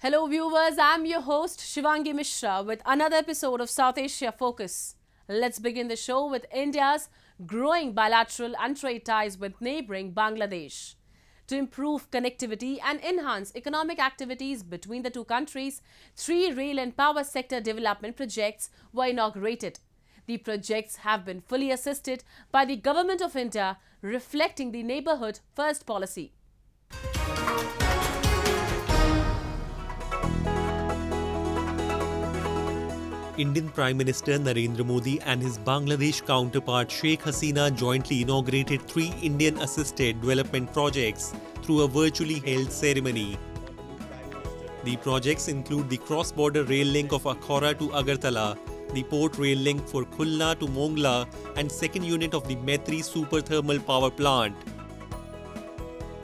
Hello viewers, I'm your host Shivangi Mishra with another episode of South Asia Focus. Let's begin the show with India's growing bilateral and trade ties with neighbouring Bangladesh. To improve connectivity and enhance economic activities between the two countries, 3 rail and power sector development projects were inaugurated. The projects have been fully assisted by the Government of India, reflecting the neighbourhood first policy. Indian Prime Minister Narendra Modi and his Bangladesh counterpart Sheikh Hasina jointly inaugurated 3 Indian-assisted development projects through a virtually held ceremony. The projects include the cross-border rail link of Akhora to Agartala, the port rail link for Khulna to Mongla, and second unit of the Metri super thermal power plant.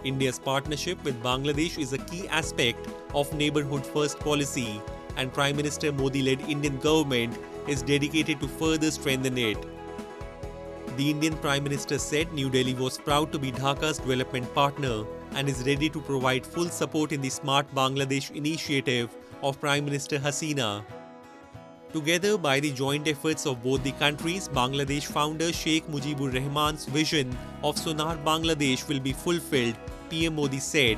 India's partnership with Bangladesh is a key aspect of neighbourhood first policy, and Prime Minister Modi-led Indian government is dedicated to further strengthen it. The Indian Prime Minister said New Delhi was proud to be Dhaka's development partner and is ready to provide full support in the Smart Bangladesh initiative of Prime Minister Hasina. Together, by the joint efforts of both the countries, Bangladesh founder Sheikh Mujibur Rahman's vision of Sonar Bangladesh will be fulfilled, PM Modi said.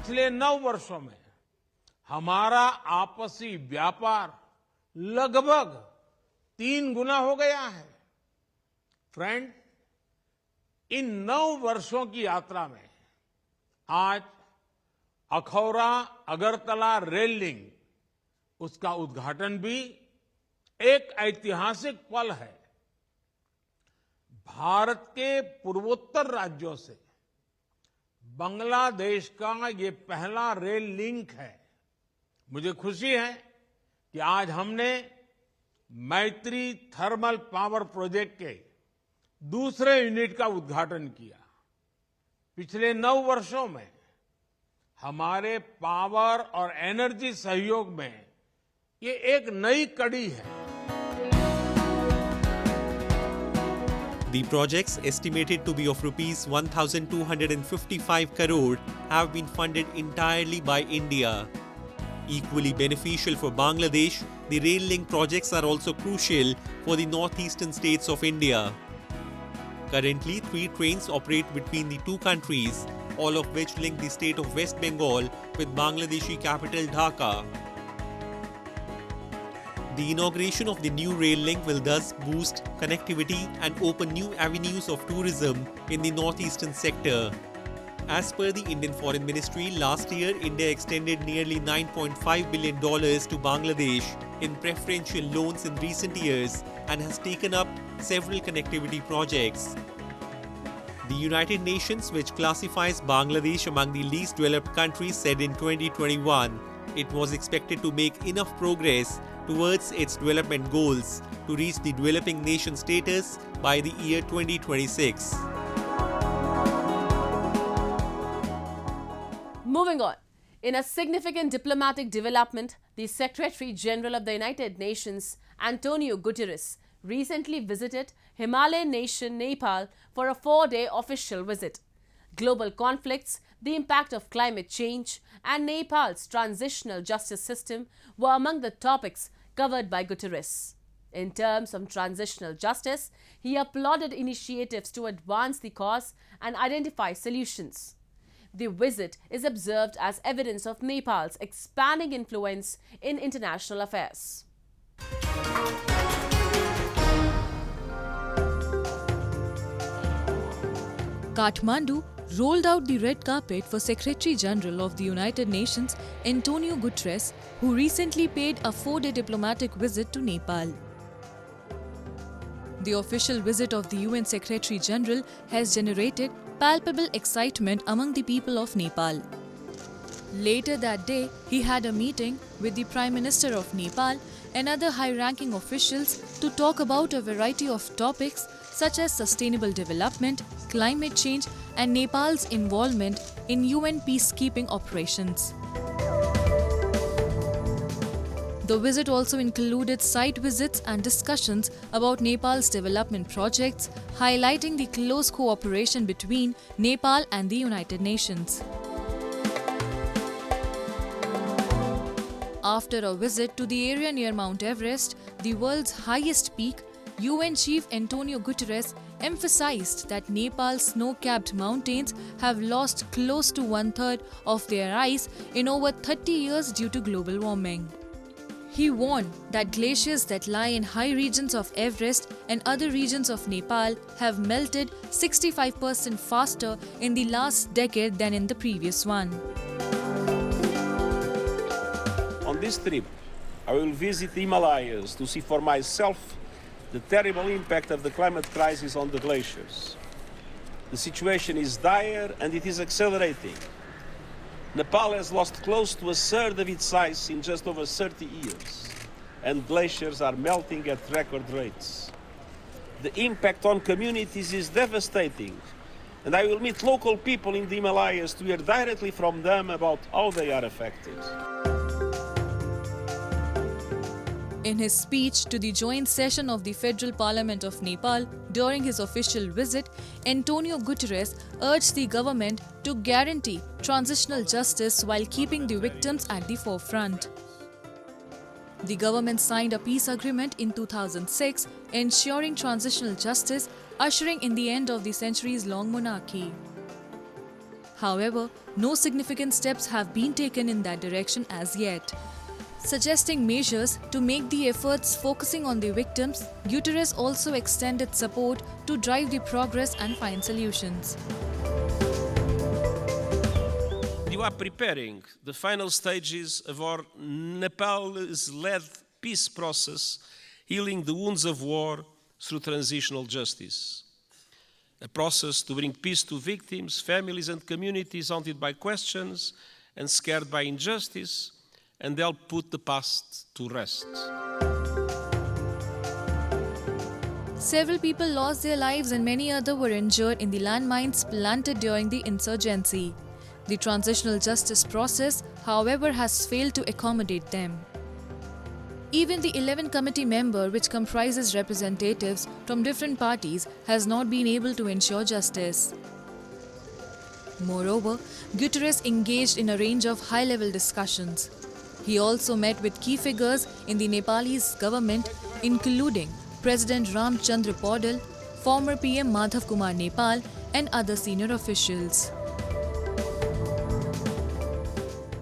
पिछले 9 वर्षों में हमारा आपसी व्यापार लगभग 3 गुना हो गया है। फ्रेंड, इन 9 वर्षों की यात्रा में आज अखौरा अगरतला रेल लिंक, उसका उद्घाटन भी एक ऐतिहासिक पल है। भारत के पूर्वोत्तर राज्यों से बांग्लादेश का ये पहला रेल लिंक है। मुझे खुशी है कि आज हमने मैत्री थर्मल पावर प्रोजेक्ट के दूसरे यूनिट का उद्घाटन किया। पिछले 9 वर्षों में हमारे पावर और एनर्जी सहयोग में ये एक नई कड़ी है। The projects, estimated to be of rupees 1,255 crore, have been funded entirely by India. Equally beneficial for Bangladesh, the rail link projects are also crucial for the northeastern states of India. Currently, 3 trains operate between the two countries, all of which link the state of West Bengal with Bangladeshi capital Dhaka. The inauguration of the new rail link will thus boost connectivity and open new avenues of tourism in the northeastern sector. As per the Indian Foreign Ministry, last year India extended nearly $9.5 billion to Bangladesh in preferential loans in recent years and has taken up several connectivity projects. The United Nations, which classifies Bangladesh among the least developed countries, said in 2021 it was expected to make enough progress towards its development goals to reach the developing nation status by the year 2026. Moving on. In a significant diplomatic development, the Secretary General of the United Nations, Antonio Guterres, recently visited Himalayan Nation Nepal for a 4-day official visit. Global conflicts, the impact of climate change, and Nepal's transitional justice system were among the topics covered by Guterres. In terms of transitional justice, he applauded initiatives to advance the cause and identify solutions. The visit is observed as evidence of Nepal's expanding influence in international affairs. Kathmandu rolled out the red carpet for Secretary General of the United Nations Antonio Guterres, who recently paid a 4-day diplomatic visit to Nepal. The official visit of the UN Secretary General has generated palpable excitement among the people of Nepal. Later that day, he had a meeting with the Prime Minister of Nepal and other high-ranking officials to talk about a variety of topics such as sustainable development, climate change, and Nepal's involvement in UN peacekeeping operations. The visit also included site visits and discussions about Nepal's development projects, highlighting the close cooperation between Nepal and the United Nations. After a visit to the area near Mount Everest, the world's highest peak, UN Chief Antonio Guterres emphasized that Nepal's snow-capped mountains have lost close to one-third of their ice in over 30 years due to global warming. He warned that glaciers that lie in high regions of Everest and other regions of Nepal have melted 65% faster in the last decade than in the previous one. On this trip, I will visit the Himalayas to see for myself the terrible impact of the climate crisis on the glaciers. The situation is dire and it is accelerating. Nepal has lost close to a third of its ice in just over 30 years, and glaciers are melting at record rates. The impact on communities is devastating, and I will meet local people in the Himalayas to hear directly from them about how they are affected. In his speech to the joint session of the Federal Parliament of Nepal during his official visit, Antonio Guterres urged the government to guarantee transitional justice while keeping the victims at the forefront. The government signed a peace agreement in 2006 ensuring transitional justice, ushering in the end of the centuries-long monarchy. However, no significant steps have been taken in that direction as yet. Suggesting measures to make the efforts focusing on the victims, Guterres also extended support to drive the progress and find solutions. You are preparing the final stages of our Nepal's-led peace process, healing the wounds of war through transitional justice. A process to bring peace to victims, families and communities haunted by questions and scared by injustice, and help put the past to rest. Several people lost their lives and many others were injured in the landmines planted during the insurgency. The transitional justice process, however, has failed to accommodate them. Even the 11 committee member, which comprises representatives from different parties, has not been able to ensure justice. Moreover, Guterres engaged in a range of high-level discussions. He also met with key figures in the Nepalese government, including President Ramchandra Patel, former PM Madhav Kumar Nepal, and other senior officials.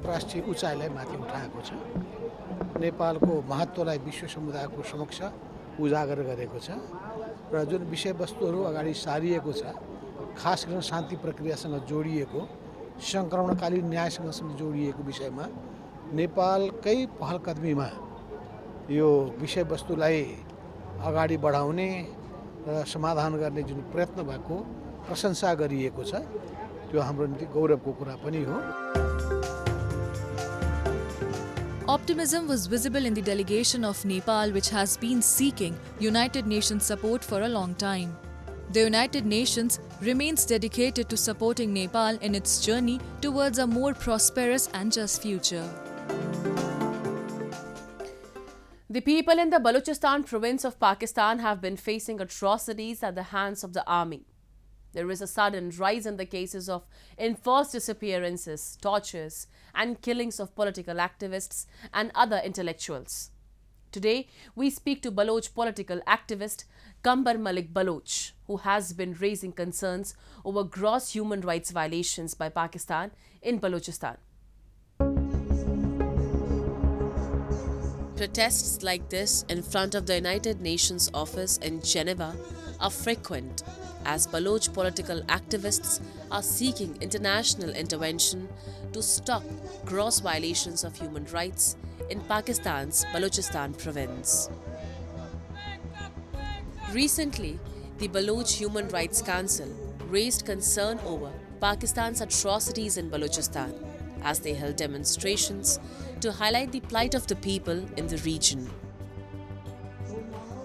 राष्ट्रिय उचाइलाई माथि उठाएको छ नेपालको महत्त्वलाई विश्व समुदायको समक्ष उजागर गरेको छ र जुन विषयवस्तुहरू अगाडि सारिएको छ खास गरेर शान्ति प्रक्रियासँग जोडिएको संक्रमणकालीन न्यायसँग जोडिएको विषयमा नेपालकै पहलकदमीमा यो विषयवस्तुलाई अगाडि बढाउने र समाधान गर्ने जुन प्रयत्न भएको प्रशंसा गरिएको छ त्यो हाम्रो निम्ति गौरवको कुरा पनि हो. Optimism was visible in the delegation of Nepal, which has been seeking United Nations support for a long time. The United Nations remains dedicated to supporting Nepal in its journey towards a more prosperous and just future. The people in the Balochistan province of Pakistan have been facing atrocities at the hands of the army. There is a sudden rise in the cases of enforced disappearances, tortures, and killings of political activists and other intellectuals. Today, we speak to Baloch political activist Kambar Malik Baloch, who has been raising concerns over gross human rights violations by Pakistan in Balochistan. Protests like this in front of the United Nations office in Geneva are frequent, as Baloch political activists are seeking international intervention to stop gross violations of human rights in Pakistan's Balochistan province. Recently, the Baloch Human Rights Council raised concern over Pakistan's atrocities in Balochistan as they held demonstrations to highlight the plight of the people in the region.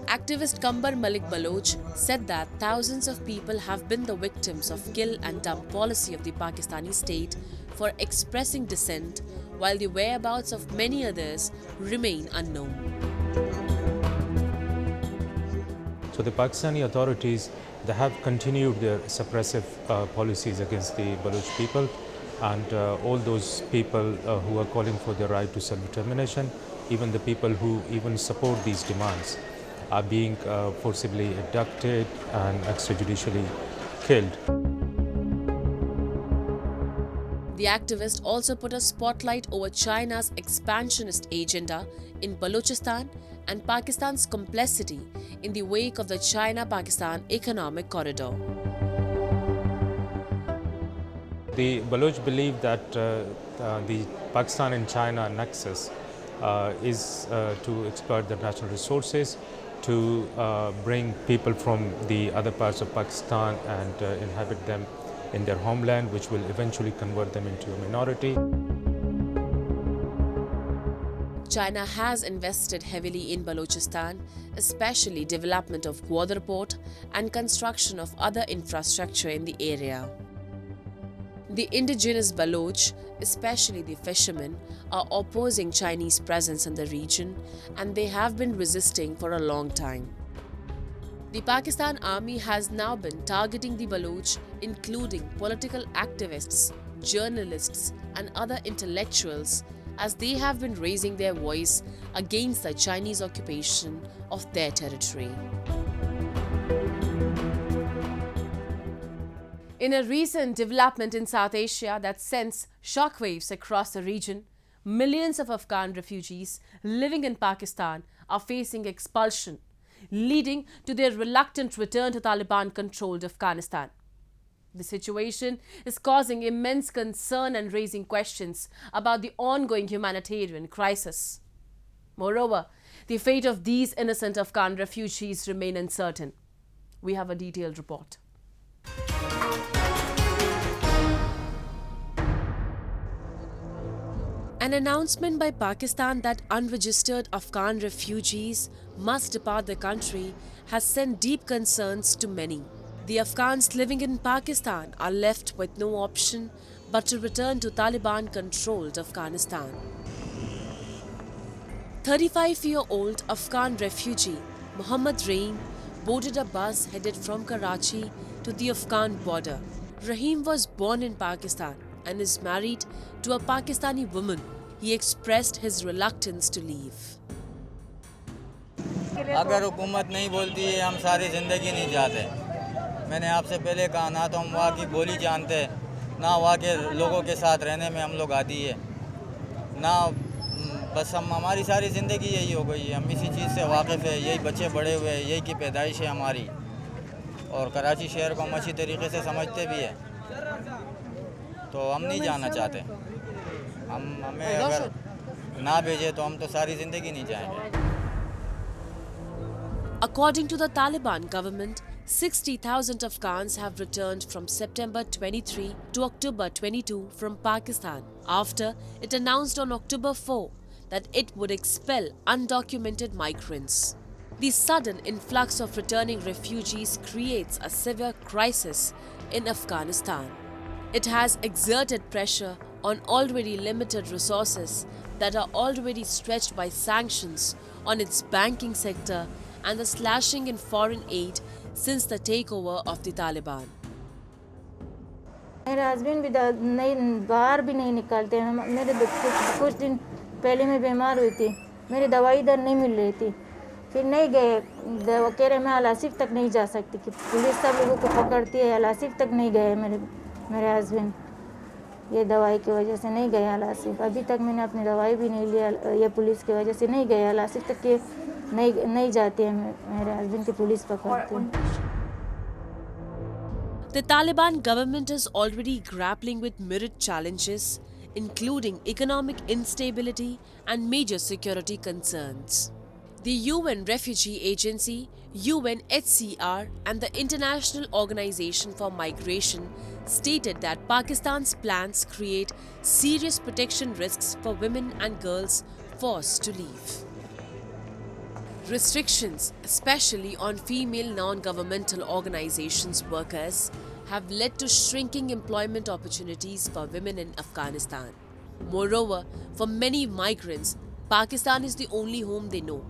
Activist Kambar Malik Baloch said that thousands of people have been the victims of kill and dump policy of the Pakistani state for expressing dissent while the whereabouts of many others remain unknown. So the Pakistani authorities, they have continued their suppressive policies against the Baloch people, and all those people who are calling for their right to self-determination, even the people who even support these demands, are being forcibly abducted and extrajudicially killed. The activist also put a spotlight over China's expansionist agenda in Balochistan and Pakistan's complicity in the wake of the China-Pakistan economic corridor. The Baloch believe that the Pakistan and China nexus is to exploit their national resources, to bring people from the other parts of Pakistan and inhabit them in their homeland, which will eventually convert them into a minority. China has invested heavily in Balochistan, especially development of Gwadar port and construction of other infrastructure in the area. The indigenous Baloch, especially the fishermen, are opposing Chinese presence in the region, and they have been resisting for a long time. The Pakistan Army has now been targeting the Baloch, including political activists, journalists, and other intellectuals, as they have been raising their voice against the Chinese occupation of their territory. In a recent development in South Asia that sends shockwaves across the region, millions of Afghan refugees living in Pakistan are facing expulsion, leading to their reluctant return to Taliban-controlled Afghanistan. The situation is causing immense concern and raising questions about the ongoing humanitarian crisis. Moreover, the fate of these innocent Afghan refugees remain uncertain. We have a detailed report. An announcement by Pakistan that unregistered Afghan refugees must depart the country has sent deep concerns to many. The Afghans living in Pakistan are left with no option but to return to Taliban-controlled Afghanistan. 35-year-old Afghan refugee Muhammad Rahim boarded a bus headed from Karachi to the Afghan border. Rahim was born in Pakistan and is married to a Pakistani woman. He expressed his reluctance to leave. अगर हुकूमत नहीं बोलती है हम सारी ज़िंदगी नहीं जाते। मैंने आपसे पहले कहा ना तो हम वहाँ की बोली जानते ना वहाँ के लोगों के साथ रहने में हम लोग आदी है ना बस हम हमारी सारी ज़िंदगी यही हो गई है। हम इसी चीज़ से वाकिफ़ है, यही बच्चे बड़े हुए हैं, यही की पैदाइश है हमारी और कराची शहर को हम अच्छी तरीके से समझते भी है, तो हम नहीं जाना चाहते। हमें अगर ना भेजे तो हम तो सारी ज़िंदगी नहीं जाएंगे। According to the Taliban government, 60,000 Afghans have returned from September 23 to October 22 from Pakistan after it announced on October 4 that it would expel undocumented migrants. The sudden influx of returning refugees creates a severe crisis in Afghanistan. It has exerted pressure on already limited resources that are already stretched by sanctions on its banking sector and the slashing in foreign aid since the takeover of the Taliban. मेरे husband भी नहीं बाहर भी नहीं निकलते हैं। मेरे कुछ दिन पहले मैं बीमार हुई थी, मेरी दवाई इधर नहीं मिल रही थी, फिर नहीं गए। कह रहे मैं अलासिफ तक नहीं जा सकती कि पुलिस सब लोगों को पकड़ती है। अलासिफ तक नहीं गए मेरे हस्बैंड, ये दवाई की वजह से नहीं गए अलासिफ। अभी तक मैंने अपनी दवाई भी नहीं लिया, ये पुलिस की वजह से नहीं गए अलासिफ तक के नहीं जाते हैं। मेरे हस्बैंड की पुलिस पकड़ती है। The Taliban government is already grappling with myriad challenges, including economic instability and major security concerns. The UN Refugee Agency, UNHCR, and the International Organization for Migration stated that Pakistan's plans create serious protection risks for women and girls forced to leave. Restrictions, especially on female non-governmental organizations' workers, have led to shrinking employment opportunities for women in Afghanistan. Moreover, for many migrants, Pakistan is the only home they know,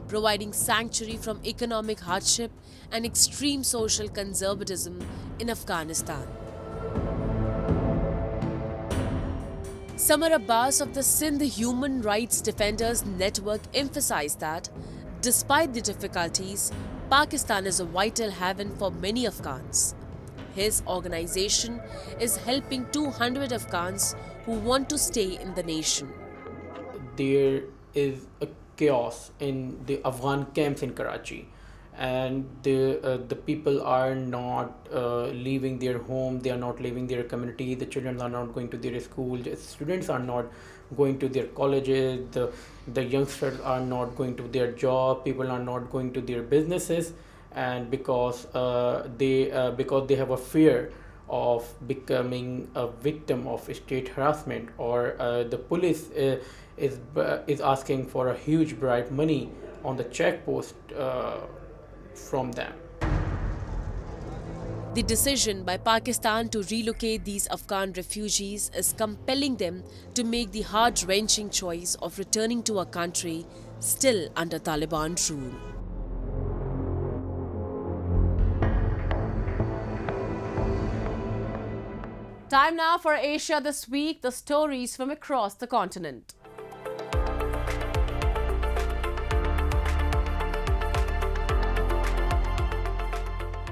providing sanctuary from economic hardship and extreme social conservatism in Afghanistan. Samar Abbas of the Sindh Human Rights Defenders Network emphasized that, despite the difficulties, Pakistan is a vital haven for many Afghans. His organization is helping 200 Afghans who want to stay in the nation. There is a chaos in the Afghan camps in Karachi, and the people are not leaving their home, they are not leaving their community, the children are not going to their school, the students are not going to their colleges, the youngsters are not going to their job, people are not going to their businesses, and because they have a fear of becoming a victim of state harassment, or the police is asking for a huge bribe money on the check post from them. The decision by Pakistan to relocate these Afghan refugees is compelling them to make the heart-wrenching choice of returning to a country still under Taliban rule. Time now for Asia This Week, the stories from across the continent.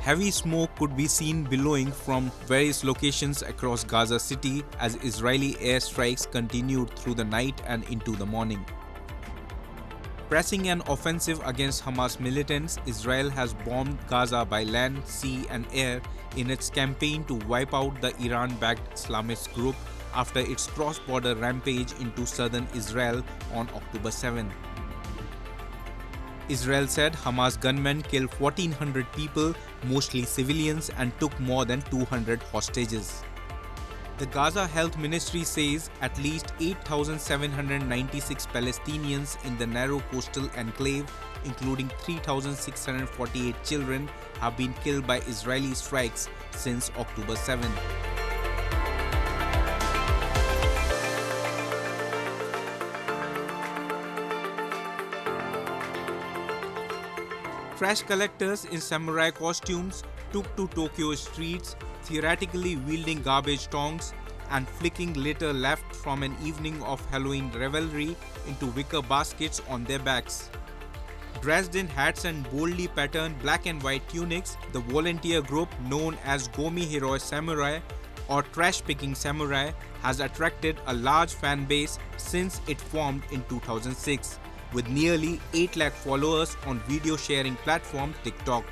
Heavy smoke could be seen billowing from various locations across Gaza City as Israeli airstrikes continued through the night and into the morning. Pressing an offensive against Hamas militants, Israel has bombed Gaza by land, sea and air in its campaign to wipe out the Iran-backed Islamist group after its cross-border rampage into southern Israel on October 7. Israel said Hamas gunmen killed 1,400 people, mostly civilians, and took more than 200 hostages. The Gaza Health Ministry says at least 8,796 Palestinians in the narrow coastal enclave, including 3,648 children, have been killed by Israeli strikes since October 7. Trash collectors in samurai costumes took to Tokyo streets, theoretically wielding garbage tongs and flicking litter left from an evening of Halloween revelry into wicker baskets on their backs. Dressed in hats and boldly patterned black and white tunics, the volunteer group known as Gomi Heroi Samurai or Trash Picking Samurai has attracted a large fan base since it formed in 2006. With nearly 8 lakh followers on video sharing platform TikTok.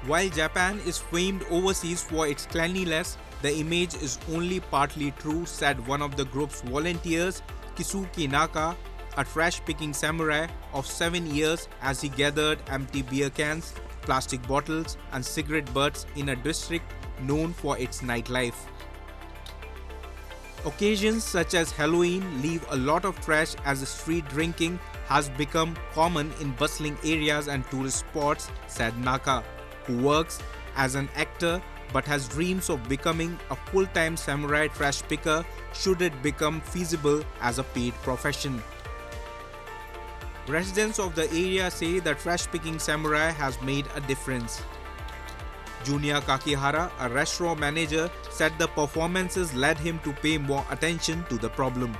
While Japan is famed overseas for its cleanliness, the image is only partly true, said one of the group's volunteers, Kisuki Naka, a trash-picking samurai of 7 years, as he gathered empty beer cans, plastic bottles and cigarette butts in a district known for its nightlife. Occasions such as Halloween leave a lot of trash as street drinking has become common in bustling areas and tourist spots, said Naka, who works as an actor but has dreams of becoming a full-time samurai trash picker should it become feasible as a paid profession. Residents of the area say the trash-picking samurai has made a difference. Junya Kakihara, a restaurant manager, said the performances led him to pay more attention to the problem.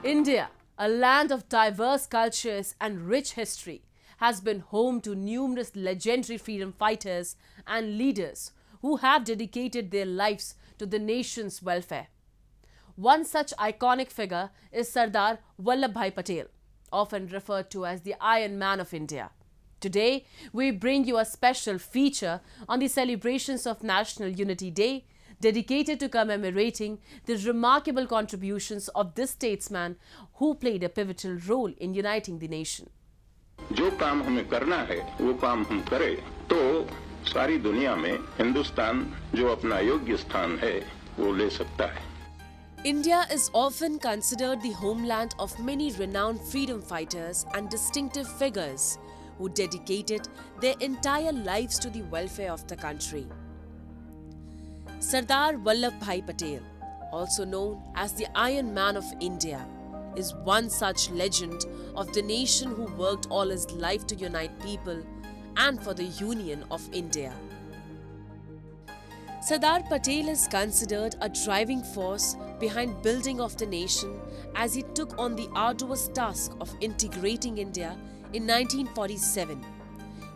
India, a land of diverse cultures and rich history, has been home to numerous legendary freedom fighters and leaders who have dedicated their lives to the nation's welfare. One such iconic figure is Sardar Vallabh Bhai Patel, often referred to as the Iron Man of India. Today, we bring you a special feature on the celebrations of National Unity Day, dedicated to commemorating the remarkable contributions of this statesman who played a pivotal role in uniting the nation. जो काम हमें करना है वो काम हम करें तो सारी दुनिया में हिंदुस्तान जो अपना योग्य स्थान है वो ले सकता है. India is often considered the homeland of many renowned freedom fighters and distinctive figures who dedicated their entire lives to the welfare of the country. Sardar Vallabh Bhai Patel, also known as the Iron Man of India, is one such legend of the nation who worked all his life to unite people and for the union of India. Sardar Patel is considered a driving force behind building of the nation as he took on the arduous task of integrating India in 1947,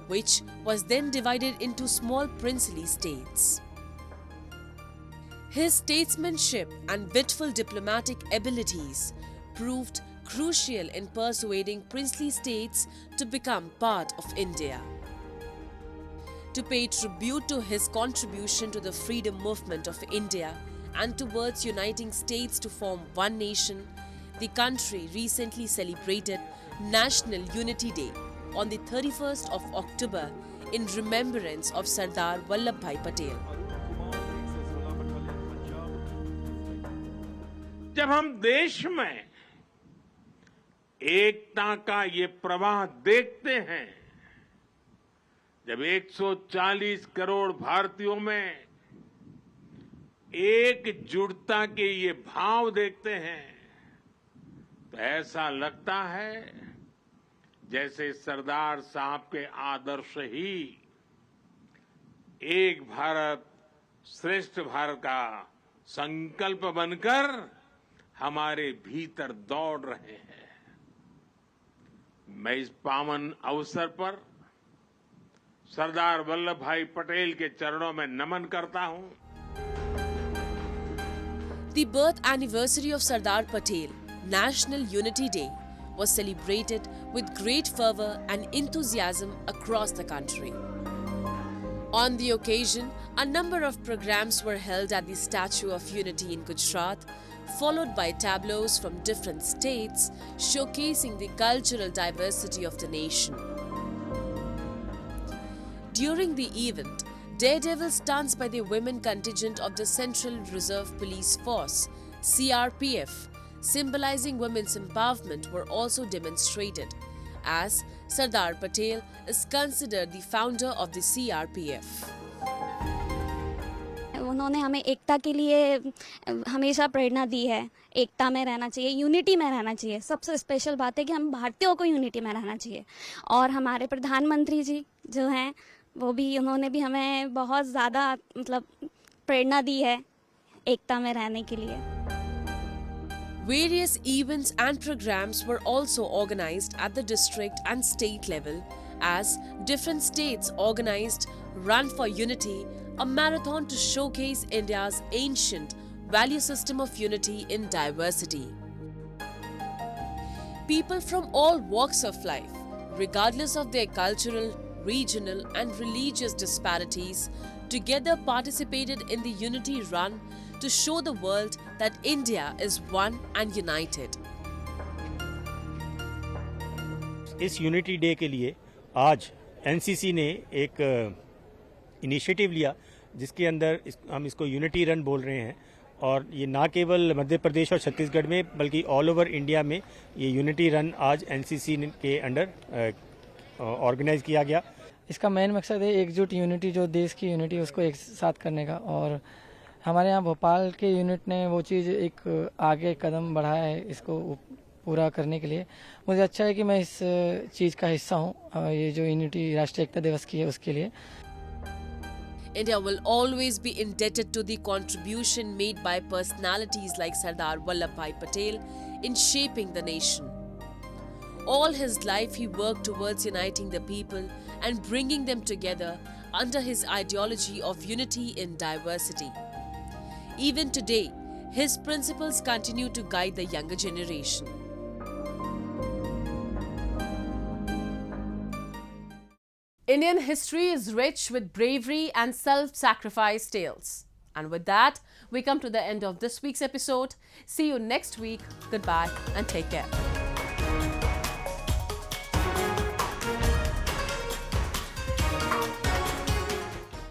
which was then divided into small princely states. His statesmanship and witful diplomatic abilities proved crucial in persuading princely states to become part of India. To pay tribute to his contribution to the freedom movement of India and towards uniting states to form one nation, the country recently celebrated National Unity Day on the 31st of October in remembrance of Sardar Vallabh Bhai Patel. जब हम देश में एकता का ये प्रवाह देखते हैं, जब 140 करोड़ भारतीयों में एकजुटता के ये भाव देखते हैं, तो ऐसा लगता है जैसे सरदार साहब के आदर्श ही एक भारत श्रेष्ठ भारत का संकल्प बनकर हमारे भीतर दौड़ रहे हैं। मैं इस पावन अवसर पर सरदार वल्लभ भाई पटेल के चरणों में नमन करता हूं। The birth anniversary of Sardar Patel, National Unity Day, was celebrated with great fervor and enthusiasm across the country. On the occasion, a number of programs were held at the Statue of Unity in Gujarat, followed by tableaus from different states showcasing the cultural diversity of the nation. During the event, daredevil stunts by the women contingent of the Central Reserve Police Force, CRPF, symbolizing women's empowerment, were also demonstrated, as Sardar Patel is considered the founder of the CRPF. उन्होंने हमें एकता के लिए हमेशा प्रेरणा दी है। एकता में रहना चाहिए, unity में रहना चाहिए। सबसे स्पेशल बात है कि हम भारतीयों को यूनिटी में रहना चाहिए। और हमारे प्रधानमंत्री जी जो हैं वो भी, उन्होंने भी हमें बहुत ज़्यादा प्रेरणा दी है एकता में रहने के लिए। Various events and programs were also organized at the district and state level, as different states organized Run for Unity, a marathon to showcase India's ancient value system of unity in diversity. People from all walks of life, regardless of their cultural, regional and religious disparities, together participated in the Unity Run to show the world that India is one and united. इस unity day के लिए आज NCC ने एक initiative लिया जिसके अंदर हम इसको यूनिटी रन बोल रहे हैं, और ये ना केवल मध्य प्रदेश और छत्तीसगढ़ में बल्कि ऑल ओवर इंडिया में ये यूनिटी रन आज एनसीसी के अंडर ऑर्गेनाइज किया गया। इसका मेन मकसद है एकजुट यूनिटी, जो देश की यूनिटी उसको एक साथ करने का, और हमारे यहाँ भोपाल के यूनिट ने वो चीज़ एक आगे कदम बढ़ाया है इसको पूरा करने के लिए। मुझे अच्छा है कि मैं इस चीज़ का हिस्सा हूँ, ये जो यूनिटी राष्ट्रीय एकता दिवस की है उसके लिए। India will always be indebted to the contribution made by personalities like Sardar Vallabh Bhai Patel in shaping the nation. All his life he worked towards uniting the people and bringing them together under his ideology of unity in diversity. Even today, his principles continue to guide the younger generation. Indian history is rich with bravery and self-sacrifice tales. And with that, we come to the end of this week's episode. See you next week. Goodbye and take care.